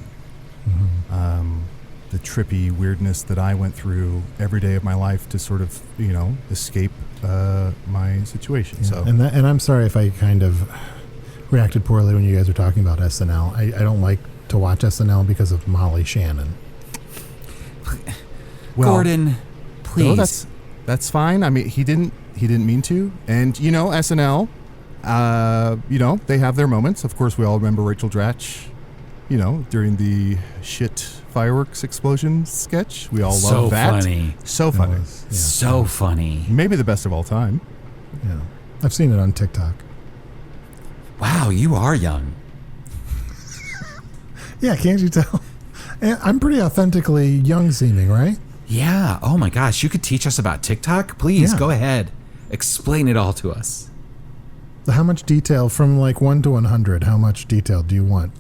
S4: The trippy weirdness that I went through every day of my life to sort of, escape my situation.
S3: Yeah.
S4: So
S3: And I'm sorry if I kind of reacted poorly when you guys were talking about SNL. I don't like to watch SNL because of Molly Shannon.
S4: well,
S2: Gordon, please.
S4: No, that's fine. I mean, he didn't mean to. And SNL, they have their moments. Of course, we all remember Rachel Dratch, during the shit fireworks explosion sketch. We all love that.
S2: Funny.
S4: So funny.
S2: So funny.
S4: Maybe the best of all time.
S3: Yeah. I've seen it on TikTok.
S2: Wow, you are young.
S3: Yeah, can't you tell? And I'm pretty authentically young seeming, right?
S2: Yeah. Oh my gosh, you could teach us about TikTok? Please,
S3: Yeah.
S2: go ahead. Explain it all to us.
S3: How much detail from like 1 to 100? How much detail do you want?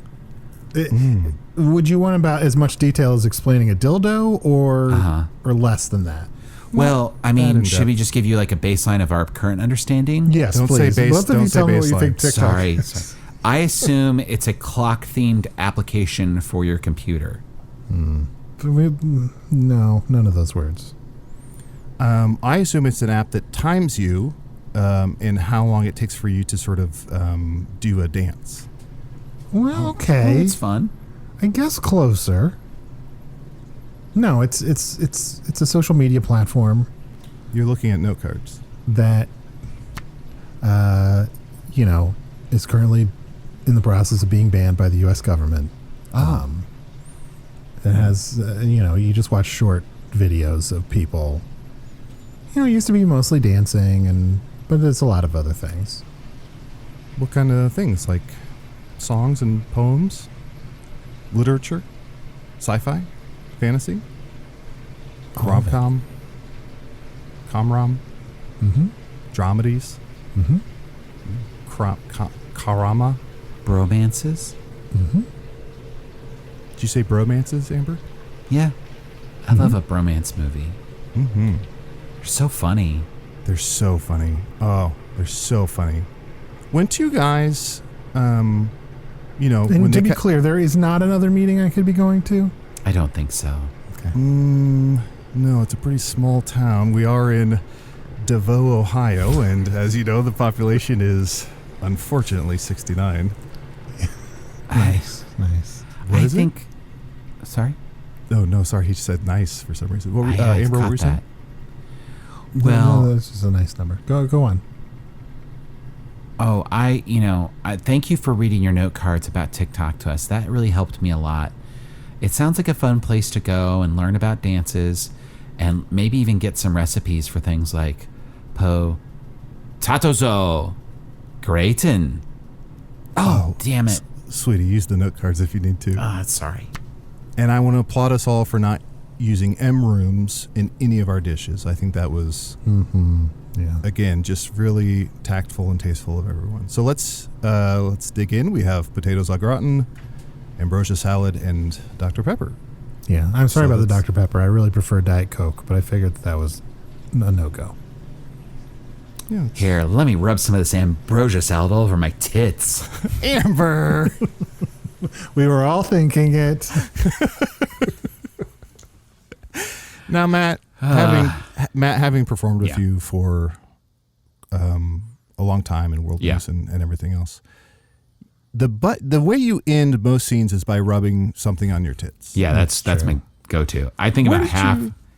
S3: Would you want about as much detail as explaining a dildo or less than that?
S2: Well, I mean, should we just give you like a baseline of our current understanding?
S3: Yes,
S4: Don't say
S3: please.
S4: base-
S3: Both of
S4: don't
S3: you
S4: say
S3: tell me what you
S4: baseline.
S3: think TikTok
S2: Sorry.
S3: is.
S2: I assume it's a clock-themed application for your computer.
S3: No, none of those words.
S4: I assume it's an app that times you in how long it takes for you to sort of do a dance.
S3: Well,
S2: Oh,
S3: okay.
S2: it's fun.
S3: I guess closer. No, it's a social media platform
S4: You're looking at note cards.
S3: that is currently in the process of being banned by the U.S. government. It has you just watch short videos of people. It used to be mostly dancing, but it's a lot of other things.
S4: What kind of things? Like songs and poems? Literature? Sci-fi? Fantasy?
S3: All of it.
S4: Rom-com? Com-rom?
S3: Mm-hmm.
S4: Dramedies?
S3: Mm-hmm.
S4: Karama?
S2: Bromances?
S3: Mm-hmm.
S4: Did you say bromances, Amber?
S2: Yeah. I love a bromance movie.
S4: Mm-hmm.
S2: They're so funny.
S4: They're so funny. Oh, they're so funny. When two guys,
S3: And
S4: when
S3: to
S4: they
S3: be clear, there is not another meeting I could be going to.
S2: I don't think so.
S3: Okay.
S4: No, it's a pretty small town. We are in DeVoe, Ohio, and as you know, the population is unfortunately 69.
S3: Nice.
S4: What
S2: I
S4: is it?
S2: think. Sorry?
S4: Oh, no, sorry. He said nice for some reason. What were,
S2: I
S4: Amber, what
S2: caught
S4: were you saying?
S2: that. Well,
S3: No, that's just a nice number. Go on.
S2: Oh, I thank you for reading your note cards about TikTok to us. That really helped me a lot. It sounds like a fun place to go and learn about dances and maybe even get some recipes for things like tatozo, gratin. Oh, damn it.
S4: Sweetie, use the note cards if you need to.
S2: Sorry.
S4: And I want to applaud us all for not using M rooms in any of our dishes. I think that was,
S3: Yeah.
S4: again, just really tactful and tasteful of everyone. So let's dig in. We have potatoes au gratin, ambrosia salad, and Dr. Pepper.
S3: Yeah. I'm sorry
S4: So
S3: about the
S4: that's-
S3: Dr. Pepper. I really prefer Diet Coke, but I figured that was a no-go.
S4: Yeah.
S2: Here, let me rub some of this ambrosia salad all over my tits.
S4: Amber!
S3: We were all thinking it.
S4: Now, Matt, having Matt, having performed with you for a long time in world news and everything else, the way you end most scenes is by rubbing something on your tits.
S2: Yeah, that's my go-to. I think about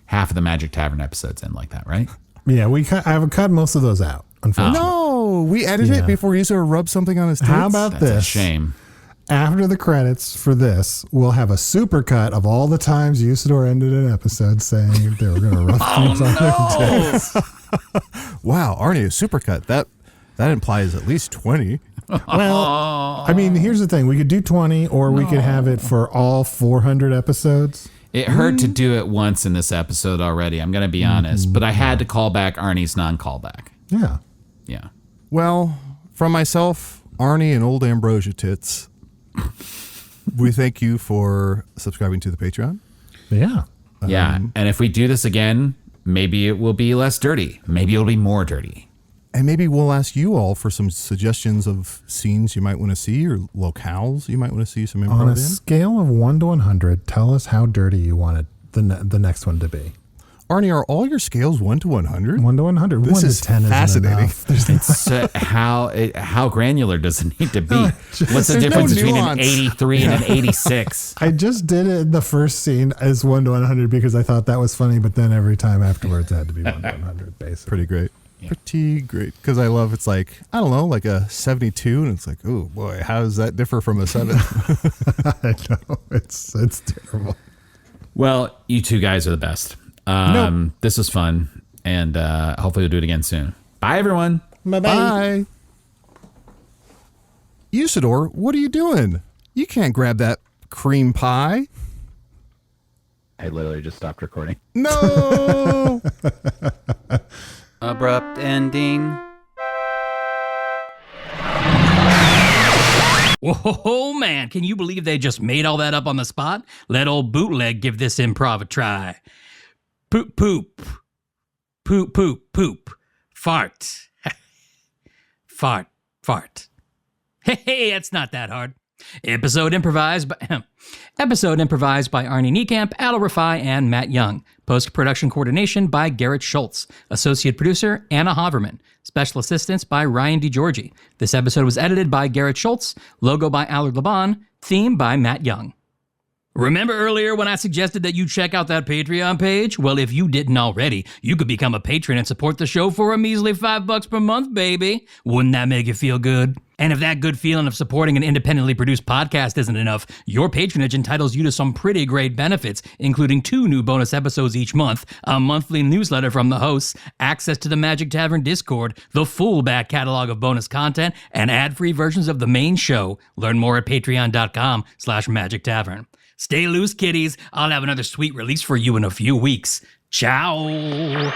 S2: half of the Magic Tavern episodes end like that, right?
S3: Yeah, I have cut most of those out, unfortunately.
S4: No, we edited it before he sort of rubbed something on his tits.
S3: How about
S2: That's
S3: this?
S2: a shame.
S3: After the credits for this, we'll have a super cut of all the times Usador ended an episode saying they were going to rough things on their tits.
S4: Wow, Arnie, a supercut. That implies at least 20.
S3: Well, I mean, here's the thing. We could do 20 or we could have it for all 400 episodes.
S2: It hurt to do it once in this episode already, I'm going to be honest. But I had to call back Arnie's non-callback.
S3: Yeah.
S2: Yeah.
S4: Well, from myself, Arnie, and old Ambrosia Tits, we thank you for subscribing to the Patreon.
S3: Yeah.
S2: Yeah. And if we do this again, maybe it will be less dirty. Maybe it'll be more dirty.
S4: And maybe we'll ask you all for some suggestions of scenes you might want to see or locales you might want to see some improv
S3: On a
S4: in.
S3: scale of 1 to 100, tell us how dirty you want the next one to be.
S4: Arnie, are all your scales 1 to 100?
S3: 1 to 100.
S4: This
S3: 1
S4: is
S3: to 10
S4: fascinating.
S3: Isn't enough.
S2: How granular does it need to be? What's the
S4: There's
S2: difference
S4: no
S2: between an
S4: nuance.
S2: 83 and an 86?
S3: I just did it in the first scene as 1 to 100 because I thought that was funny, but then every time afterwards it had to be 1 to 100, basically.
S4: Pretty great. Yeah. Pretty great. Because I love, it's like, I don't know, like a 72, and it's like, oh boy, how does that differ from a 7?
S3: I know. It's terrible.
S2: Well, you two guys are the best. This was fun, and hopefully we'll do it again soon. Bye, everyone.
S4: Bye. Usador, what are you doing? You can't grab that cream pie.
S6: I literally just stopped recording.
S4: No.
S2: Abrupt ending.
S1: Whoa, man, can you believe they just made all that up on the spot? Let old Bootleg give this improv a try. Poop, poop. Poop, poop, poop. Fart. Fart, fart. Hey, it's not that hard. Episode improvised by Arnie Niekamp, Adal, Rifai, and Matt Young. Post-production coordination by Garrett Schultz. Associate producer, Anna Havermann. Special assistance by Ryan DiGiorgi. This episode was edited by Garrett Schultz. Logo by Allard Laban. Theme by Matt Young. Remember earlier when I suggested that you check out that Patreon page? Well, if you didn't already, you could become a patron and support the show for a measly $5 per month, baby. Wouldn't that make you feel good? And if that good feeling of supporting an independently produced podcast isn't enough, your patronage entitles you to some pretty great benefits, including 2 new bonus episodes each month, a monthly newsletter from the hosts, access to the Magic Tavern Discord, the full back catalog of bonus content, and ad-free versions of the main show. Learn more at patreon.com/Magic Tavern. Stay loose, kiddies. I'll have another sweet release for you in a few weeks. Ciao.